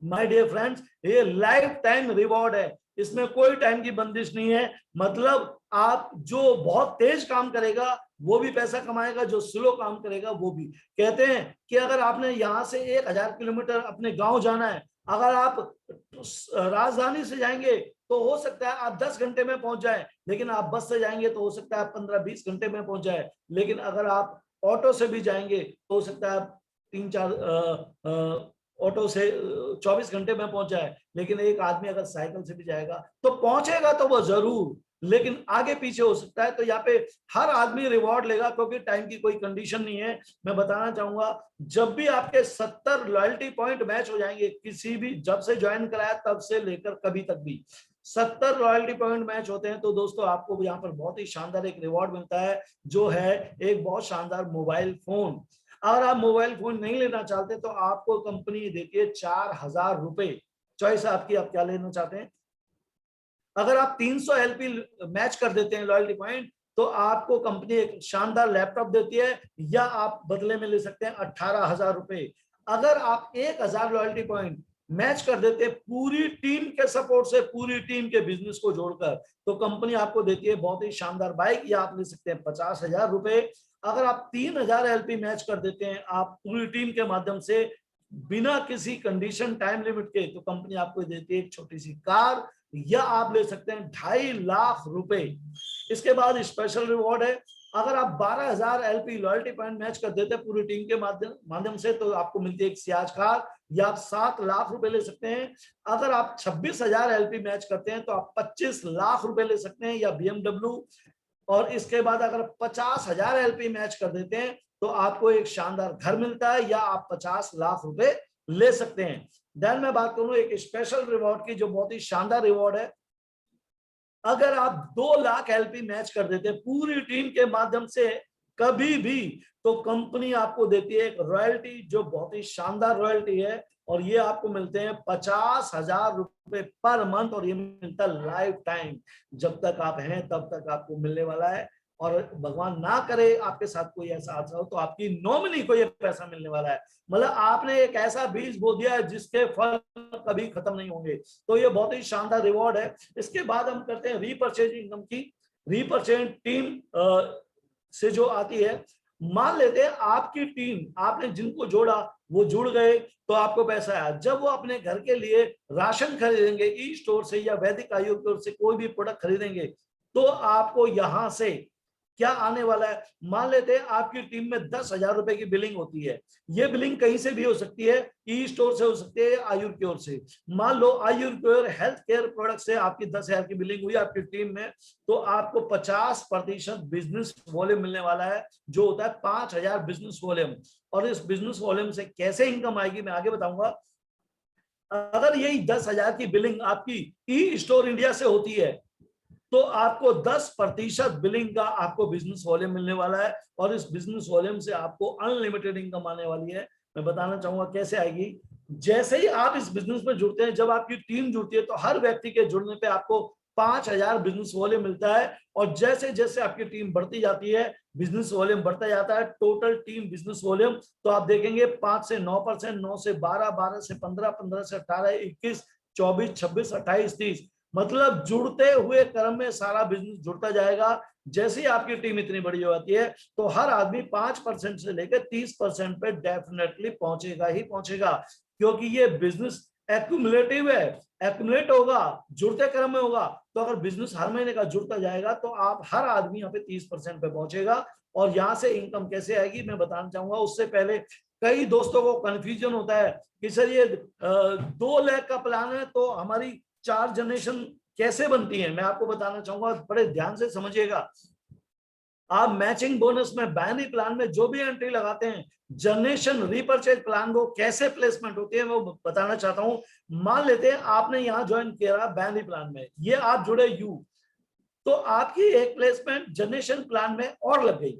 माय डियर फ्रेंड्स, ये लाइफ टाइम रिवॉर्ड है, इसमें कोई टाइम की बंदिश नहीं है। मतलब आप जो बहुत तेज काम करेगा वो भी पैसा कमाएगा, जो स्लो काम करेगा वो भी। कहते हैं कि अगर आपने यहाँ से 1,000 किलोमीटर अपने गांव जाना है, अगर आप राजधानी से जाएंगे तो हो सकता है आप 10 घंटे में पहुंच जाए, लेकिन आप बस से जाएंगे तो हो सकता है आप 15-20 घंटे में पहुंच जाए। लेकिन अगर आप ऑटो से भी जाएंगे तो हो सकता है आप 3-4 ऑटो से 24 घंटे में पहुंच जाए। लेकिन एक आदमी अगर साइकिल से भी जाएगा तो पहुंचेगा तो वो जरूर, लेकिन आगे पीछे हो सकता है। तो यहाँ पे हर आदमी रिवॉर्ड लेगा क्योंकि टाइम की कोई कंडीशन नहीं है। मैं बताना चाहूंगा, जब भी आपके 70 लॉयल्टी पॉइंट मैच हो जाएंगे, किसी भी जब से ज्वाइन कराया तब से लेकर कभी तक भी 70 रॉयल्टी पॉइंट मैच होते हैं, तो दोस्तों आपको यहाँ पर बहुत ही शानदार एक रिवॉर्ड मिलता है, जो है एक बहुत शानदार मोबाइल फोन। अगर आप मोबाइल फोन नहीं लेना चाहते तो आपको कंपनी देती है 4,000 रुपए। चॉइस आपकी, आप क्या लेना चाहते हैं। अगर आप 300 एलपी मैच कर देते हैं लॉयल्टी पॉइंट तो आपको कंपनी एक शानदार लैपटॉप देती है, या आप बदले में ले सकते हैं 18,000 रुपए। अगर आप 1,000 लॉयल्टी पॉइंट मैच कर देते हैं पूरी टीम के सपोर्ट से, पूरी टीम के बिजनेस को जोड़कर, तो कंपनी आपको देती है बहुत ही शानदार बाइक, या आप ले सकते हैं 50,000 रुपए। अगर आप 3,000 एलपी मैच कर देते हैं आप पूरी टीम के माध्यम से बिना किसी कंडीशन टाइम लिमिट के, तो कंपनी आपको देती है एक छोटी सी कार, या आप ले सकते हैं 2.5 लाख रुपए। इसके बाद स्पेशल रिवॉर्ड है, अगर आप 12,000 एलपी लॉयल्टी पॉइंट मैच कर देते हैं पूरी टीम के माध्यम से, तो आपको मिलती है एक सियाज कार, या आप 7 लाख रुपए ले सकते हैं। अगर आप 26,000 एलपी मैच करते हैं तो आप 25 लाख रुपए ले सकते हैं, या BMW। और इसके बाद अगर 50,000 एलपी मैच कर देते हैं तो आपको एक शानदार घर मिलता है, या आप 50 लाख रुपए ले सकते हैं। देन मैं बात करूं एक स्पेशल रिवॉर्ड की, जो बहुत ही शानदार रिवॉर्ड है। अगर आप 2 लाख एलपी मैच कर देते हैं पूरी टीम के माध्यम से कभी भी, तो कंपनी आपको देती है एक रॉयल्टी, जो बहुत ही शानदार रॉयल्टी है, और ये आपको मिलते हैं 50,000 रुपए पर मंथ, और ये मिलता है लाइफ टाइम, जब तक आप हैं तब तक आपको मिलने वाला है। और भगवान ना करे आपके साथ कोई ऐसा हादसा हो तो आपकी नॉमिनी को ये पैसा मिलने वाला है। मतलब आपने एक ऐसा बीज बो दिया है जिसके फल कभी खत्म नहीं होंगे। तो ये बहुत ही शानदार रिवॉर्ड है। इसके बाद हम करते हैं रीपर्चेज इनकम की। रीपर्चेज टीम से जो आती है, मान लेते हैं आपकी टीम, आपने जिनको जोड़ा वो जुड़ गए तो आपको पैसा आया। जब वो अपने घर के लिए राशन खरीदेंगे ई स्टोर से या वैदिक आयोग की ओर से कोई भी प्रोडक्ट खरीदेंगे, तो आपको यहां से क्या आने वाला है। मान लेते हैं आपकी टीम में 10,000 रुपए की बिलिंग होती है। ये बिलिंग कहीं से भी हो सकती है, ई स्टोर से हो सकती है, आयुर की ओर से। मान लो आयुर की ओर हेल्थ केयर प्रोडक्ट से आपकी 10,000 की बिलिंग हुई आपकी टीम में, तो आपको 50% बिजनेस वॉल्यूम मिलने वाला है, जो होता है 5,000 बिजनेस वॉल्यूम। और इस बिजनेस वॉल्यूम से कैसे इनकम आएगी मैं आगे बताऊंगा। अगर यही 10,000 की बिलिंग आपकी ई स्टोर इंडिया से होती है तो आपको 10% बिलिंग का आपको बिजनेस वॉल्यूम मिलने वाला है, और इस बिजनेस वॉल्यूम से आपको अनलिमिटेड इनकम आने वाली है। मैं बताना चाहूंगा कैसे आएगी। जैसे ही आप इस बिजनेस में जुड़ते हैं, जब आपकी टीम जुड़ती है, तो हर व्यक्ति के जुड़ने पे आपको 5,000 बिजनेस वॉल्यूम मिलता है, और जैसे जैसे आपकी टीम बढ़ती जाती है, बिजनेस वॉल्यूम बढ़ता जाता है, टोटल टीम बिजनेस वॉल्यूम तो आप देखेंगे 5 से 9%, 9 से 12, 12 से 15, 15 से 18, 21, 24, 26, 28, 30, मतलब जुड़ते हुए क्रम में सारा बिजनेस जुड़ता जाएगा। जैसे ही आपकी टीम इतनी बड़ी हो जाती है, तो हर आदमी 5% से लेकर 30% पे डेफिनेटली पहुंचेगा ही पहुंचेगा, क्योंकि ये बिजनेस एक्यूमुलेटिव है, एक्यूमुलेट होगा, जुड़ते क्रम में होगा। तो अगर बिजनेस हर महीने का जुड़ता जाएगा, तो आप हर आदमी यहाँ पे 30% पे पहुंचेगा। और यहाँ से इनकम कैसे आएगी मैं बताना चाहूंगा। उससे पहले कई दोस्तों को कंफ्यूजन होता है कि सर ये 2 लाख का प्लान है, तो हमारी 4 जनरेशन कैसे बनती है। मैं आपको बताना चाहूंगा, बड़े ध्यान से समझिएगा। आप मैचिंग बोनस में, बाइनरी प्लान में जो भी एंट्री लगाते हैं, जनरेशन रीपरचेज प्लान वो कैसे प्लेसमेंट होती है वो बताना चाहता हूं। मान लेते हैं आपने यहां ज्वाइन किया बाइनरी प्लान में, ये आप जुड़े यू, तो आपकी एक प्लेसमेंट जनरेशन प्लान में और लग गई।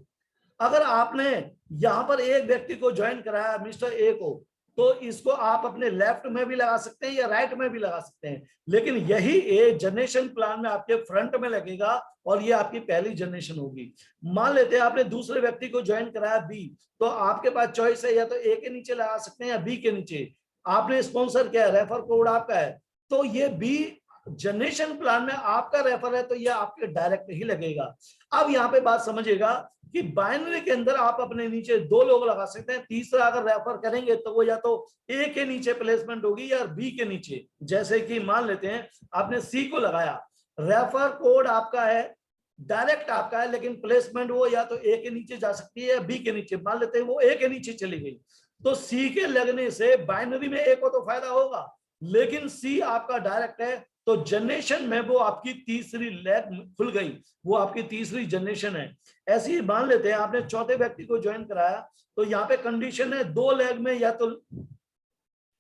अगर आपने यहां पर एक व्यक्ति को ज्वाइन कराया, मिस्टर ए को, तो इसको आप अपने लेफ्ट में भी लगा सकते हैं या राइट में भी लगा सकते हैं, लेकिन यही ए जनरेशन प्लान में आपके फ्रंट में लगेगा, और ये आपकी पहली जनरेशन होगी। मान लेते हैं आपने दूसरे व्यक्ति को ज्वाइन कराया बी, तो आपके पास चॉइस है, या तो ए के नीचे लगा सकते हैं या बी के नीचे। आपने स्पॉन्सर किया, रेफर कोड आपका है, तो ये बी जनरेशन प्लान में आपका रेफर है, तो ये आपके डायरेक्ट ही लगेगा। अब यहाँ पे बात समझिएगा कि बाइनरी के अंदर आप अपने नीचे 2 लोग लगा सकते हैं, तीसरा अगर रेफर करेंगे तो वो या तो ए के नीचे प्लेसमेंट होगी या बी के नीचे। जैसे कि मान लेते हैं आपने सी को लगाया, रेफर कोड आपका है, डायरेक्ट आपका है, लेकिन प्लेसमेंट वो या तो ए के नीचे जा सकती है या बी के नीचे। मान लेते हैं वो ए के नीचे चली गई, तो सी के लगने से बाइनरी में ए को तो फायदा होगा, लेकिन सी आपका डायरेक्ट है, तो जनरेशन में वो आपकी तीसरी लेग खुल गई, वो आपकी तीसरी जनरेशन है। ऐसे ही मान लेते हैं आपने चौथे व्यक्ति को ज्वाइन कराया, तो यहाँ पे कंडीशन है 2 लेग में, या तो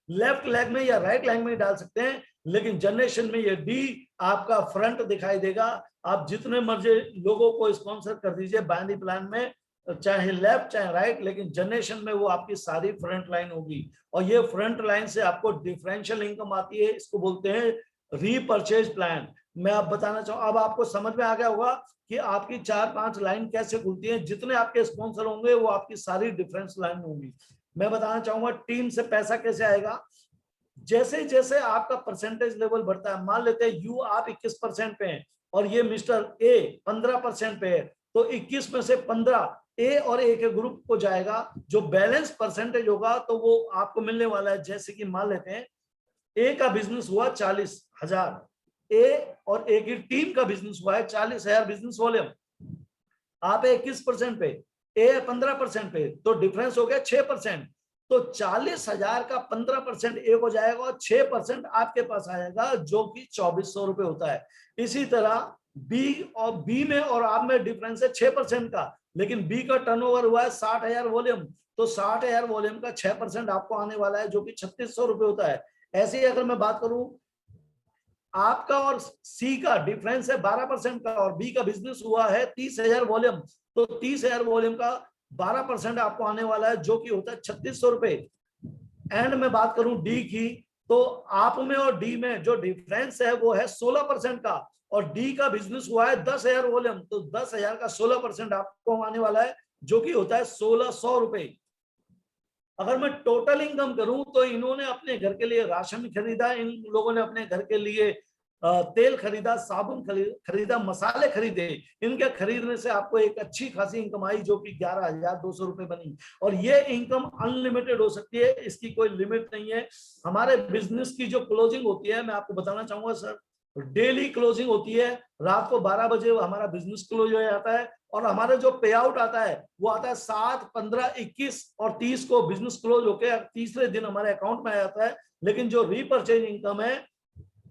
लेफ्ट लेग में या राइट लेग में डाल सकते हैं, लेकिन जनरेशन में ये डी आपका फ्रंट दिखाई देगा। आप जितने मर्जी लोगों को स्पॉन्सर कर दीजिए बाइनरी प्लान में, चाहे लेफ्ट चाहे राइट, लेकिन जनरेशन में वो आपकी सारी फ्रंट लाइन होगी, और ये फ्रंट लाइन से आपको डिफरेंशियल इनकम आती है, इसको बोलते हैं रीपरचेज प्लान। मैं आप बताना चाहूँ, अब आपको समझ में आ गया होगा कि आपकी 4-5 लाइन कैसे खुलती है। जितने आपके स्पॉन्सर होंगे वो आपकी सारी डिफरेंस लाइन होंगी। मैं बताना चाहूंगा टीम से पैसा कैसे आएगा। जैसे जैसे आपका परसेंटेज लेवल बढ़ता है, मान लेते हैं यू आप 21% पे हैं और ये मिस्टर ए 15% पे है, तो 21 में से 15 ए और ए के ग्रुप को जाएगा। जो बैलेंस परसेंटेज होगा तो वो आपको मिलने वाला है। जैसे कि मान लेते हैं ए का बिजनेस हुआ 40,000, ए और ए की टीम का बिजनेस हुआ है 40,000 बिजनेस वॉल्यूम, आप 21% पे, ए 15% पे, तो डिफरेंस हो गया 6%। तो 40,000 का 15% ए को जाएगा और 6% आपके पास आएगा, जो कि 2,400 रुपए होता है। इसी तरह बी में और आप में डिफरेंस है 6% का, लेकिन बी का टर्नओवर हुआ है 60,000 वॉल्यूम, तो 60,000 वॉल्यूम का 6% आपको आने वाला है, जो कि 3,600 रुपए होता है। ऐसे ही अगर मैं बात करूं, आपका और सी का डिफरेंस है 12% का, और बी का बिजनेस हुआ है 30,000 वॉल्यूम, तो 30,000 वॉल्यूम का 12% आपको आने वाला है, जो कि होता है 3,600 रुपए। एंड में बात करूं डी की, तो आप में और डी में जो डिफरेंस है वो है 16% का, और डी का बिजनेस हुआ है 10,000 वॉल्यूम, तो 10,000 का 16% आपको आने वाला है, जो कि होता है 1,600 रुपए। अगर मैं टोटल इनकम करूं, तो इन्होंने अपने घर के लिए राशन खरीदा, इन लोगों ने अपने घर के लिए तेल खरीदा, साबुन खरीदा, मसाले खरीदे, इनके खरीदने से आपको एक अच्छी खासी इनकम आई, जो कि 11,200 रुपए बनी। और ये इनकम अनलिमिटेड हो सकती है, इसकी कोई लिमिट नहीं है। हमारे बिजनेस की जो क्लोजिंग होती है, मैं आपको बताना चाहूंगा सर, डेली क्लोजिंग होती है, रात को 12 बजे हमारा बिजनेस क्लोज हो जाता है, और हमारे जो पे आउट आता है वो आता है 7, 15, 21 और 30 को बिजनेस क्लोज होकर तीसरे दिन हमारे अकाउंट में आ जाता है। लेकिन जो रीपरचेज इनकम है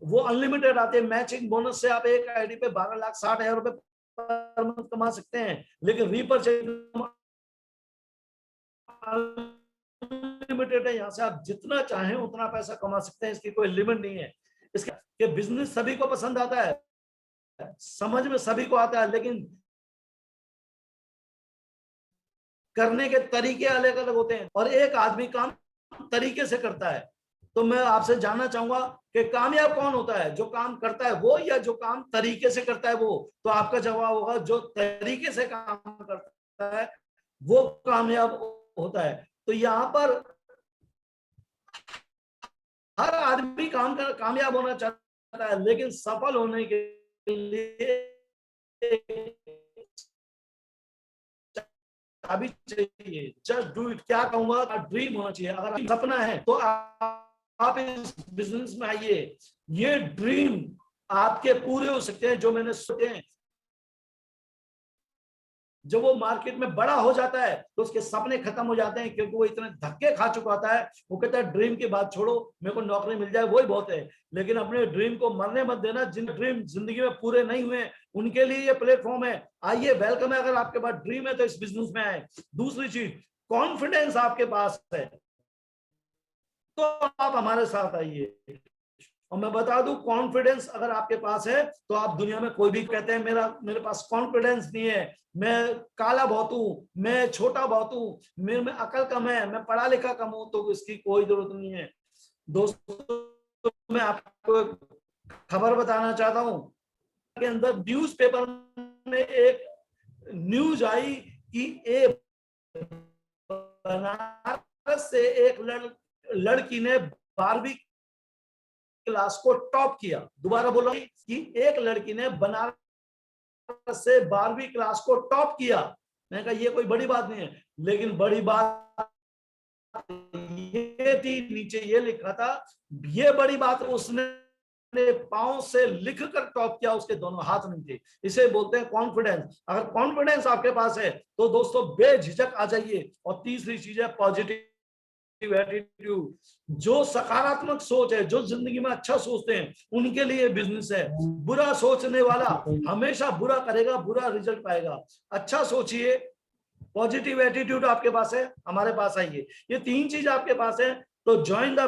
वो अनलिमिटेड आते हैं। मैचिंग बोनस से आप एक आईडी पे 12,60,000 रुपए पर मंथ कमा सकते हैं, लेकिन रीपरचेज अनलिमिटेड है, यहाँ से आप जितना चाहें उतना पैसा कमा सकते हैं, इसकी कोई लिमिट नहीं है। इसके बिजनेस सभी को पसंद आता है, समझ में सभी को आता है, लेकिन करने के तरीके अलग अलग होते हैं और एक आदमी काम तरीके से करता है। तो मैं आपसे जानना चाहूंगा कि कामयाब कौन होता है, जो काम करता है वो या जो काम तरीके से करता है वो? तो आपका जवाब होगा जो तरीके से काम करता है वो कामयाब होता है। तो यहाँ पर हर आदमी कामयाब होना चाहता है, लेकिन सफल होने के लिए अभी चाहिए। Just do it. क्या कहूंगा, ड्रीम होना चाहिए। अगर सपना है तो आप इस बिजनेस में आइए, ये ड्रीम आपके पूरे हो सकते हैं जो मैंने सोचे हैं। जब वो मार्केट में बड़ा हो जाता है तो उसके सपने खत्म हो जाते हैं, क्योंकि वो इतने धक्के खा चुका होता है। वो कहता है ड्रीम की बात छोड़ो, मेरे को नौकरी मिल जाए वही बहुत है। लेकिन अपने ड्रीम को मरने मत देना। जिन ड्रीम जिंदगी में पूरे नहीं हुए उनके लिए ये प्लेटफॉर्म है। आइए, वेलकम है। अगर आपके पास ड्रीम है तो इस बिजनेस में आए। दूसरी चीज, कॉन्फिडेंस आपके पास है तो आप हमारे साथ आइए। और मैं बता दूं, कॉन्फिडेंस अगर आपके पास है तो आप दुनिया में कोई भी कहते हैं मेरे पास कॉन्फिडेंस नहीं है, मैं काला बहुत हूं, मैं छोटा बहुत हूं, मेरे में अकल कम है, मैं पढ़ा लिखा कम हूं, तो इसकी कोई जरूरत नहीं है। दोस्तों, मैं आपको खबर बताना चाहता हूं के अंदर न्यूज़पेपर में एक न्यूज आई कि एक बनारस से एक लड़की ने 12वीं क्लास को टॉप किया। दोबारा बोलो कि एक लड़की ने बनारस से 12वीं क्लास को टॉप किया। मैंने कहा ये कोई बड़ी बात नहीं है, लेकिन बड़ी बात ये थी, नीचे ये लिखा था, ये बड़ी बात उसने पांव से लिखकर टॉप किया, उसके दोनों हाथ नहीं थे। इसे बोलते हैं कॉन्फिडेंस। अगर कॉन्फिडेंस आपके पास है तो दोस्तों बेझिझक आ जाइए। और तीसरी चीज है पॉजिटिव एटीट्यूड। जो सकारात्मक सोच है, जो जिंदगी में अच्छा सोचते हैं, उनके लिए बिजनेस है। बुरा सोचने वाला हमेशा बुरा करेगा, बुरा रिजल्ट पाएगा। अच्छा सोचिए, पॉजिटिव एटीट्यूड आपके पास है, हमारे पास आइए। ये तीन चीज आपके पास है तो ज्वाइन द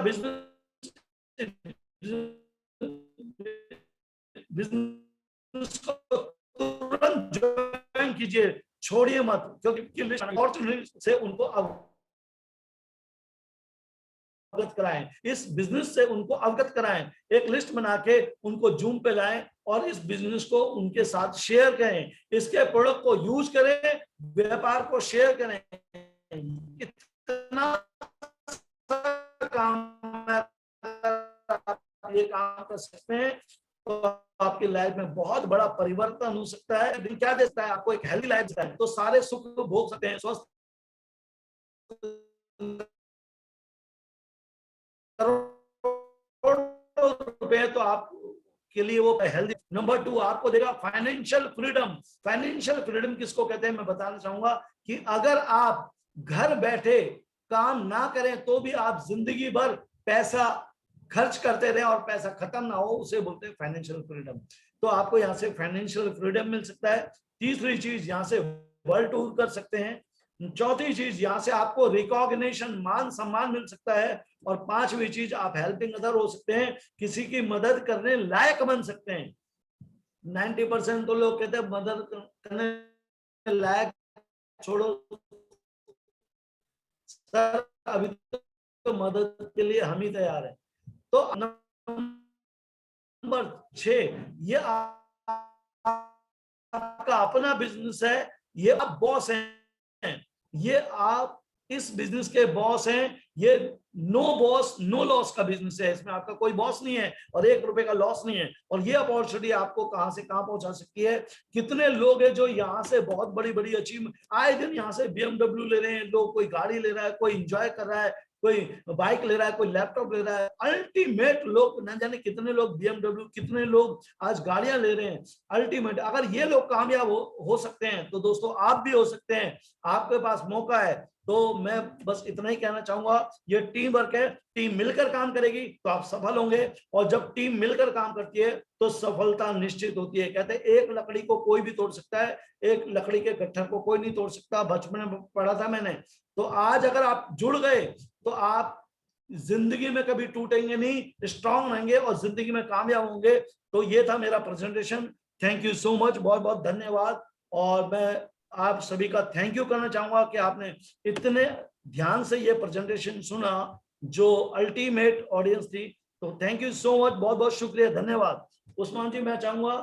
बिजनेस को तुरंत ज्वाइन कीजिए, छोड़िए मत, क्योंकि से उनको अवगत कराएं, इस बिजनेस से उनको अवगत कराएं। एक लिस्ट बना के उनको जूम पे लाएं और इस बिजनेस को उनके साथ शेयर करें, इसके प्रोडक्ट को यूज करें, व्यापार को शेयर करें। इतना काम ये काम कर सकते हैं तो आपकी लाइफ में बहुत बड़ा परिवर्तन हो सकता है। दिन क्या देता है आपको? एक हेल्दी लाइफ देता है, तो सारे सुख को भोग सकते हैं। स्वस्थ रुपए तो आप के लिए वो हेल्दी। नंबर 2 आपको देगा फाइनेंशियल फ्रीडम। फाइनेंशियल फ्रीडम किसको कहते हैं मैं बताना चाहूंगा कि अगर आप घर बैठे काम ना करें तो भी आप जिंदगी भर पैसा खर्च करते रहे और पैसा खत्म ना हो, उसे बोलते हैं फाइनेंशियल फ्रीडम। तो आपको यहाँ से फाइनेंशियल फ्रीडम मिल सकता है। तीसरी चीज, यहाँ से वर्ल्ड टूर कर सकते हैं। चौथी चीज, यहाँ से आपको रिकॉग्निशन, मान सम्मान मिल सकता है। और पांचवी चीज, आप हेल्पिंग अदर हो सकते हैं, किसी की मदद करने लायक बन सकते हैं। 90% तो लोग कहते हैं मदद करने लायक छोड़ो सर, अभी तो मदद के लिए हम ही तैयार हैं। तो नंबर 6, ये आपका अपना बिजनेस है, ये आप बॉस हैं, ये आप इस बिजनेस के बॉस हैं। ये नो बॉस नो लॉस का बिजनेस है, इसमें आपका कोई बॉस नहीं है और 1 रुपए का लॉस नहीं है। और ये अपॉर्चुनिटी आपको कहां से कहां पहुंचा सकती है। कितने लोग हैं जो यहाँ से बहुत बड़ी बड़ी अचीव, आए दिन यहाँ से BMW ले रहे हैं लोग, कोई गाड़ी ले रहा है, कोई एंजॉय कर रहा है, कोई बाइक ले रहा है, कोई लैपटॉप ले रहा है। अल्टीमेट लोग न जाने कितने लोग BMW, कितने लोग आज गाड़ियां ले रहे हैं। अल्टीमेट अगर ये लोग कामयाब हो सकते हैं तो दोस्तों आप भी हो सकते हैं। आपके पास मौका है। तो मैं बस इतना ही कहना चाहूंगा, ये टीम वर्क है, टीम मिलकर काम करेगी तो आप सफल होंगे। और जब टीम मिलकर काम करती है तो सफलता निश्चित होती है। कहते हैं एक लकड़ी को कोई भी तोड़ सकता है, एक लकड़ी के गट्ठर को कोई नहीं तोड़ सकता। बचपन में पढ़ा था मैंने। तो आज अगर आप जुड़ गए तो आप जिंदगी में कभी टूटेंगे नहीं, स्ट्रांग रहेंगे और जिंदगी में कामयाब होंगे। तो ये था मेरा presentation. Thank you so much, बहुत बहुत धन्यवाद। और मैं आप सभी का थैंक यू करना चाहूंगा कि आपने इतने ध्यान से ये प्रेजेंटेशन सुना, जो अल्टीमेट ऑडियंस थी। तो थैंक यू सो मच, बहुत बहुत शुक्रिया, धन्यवाद। उस्मान जी, मैं चाहूंगा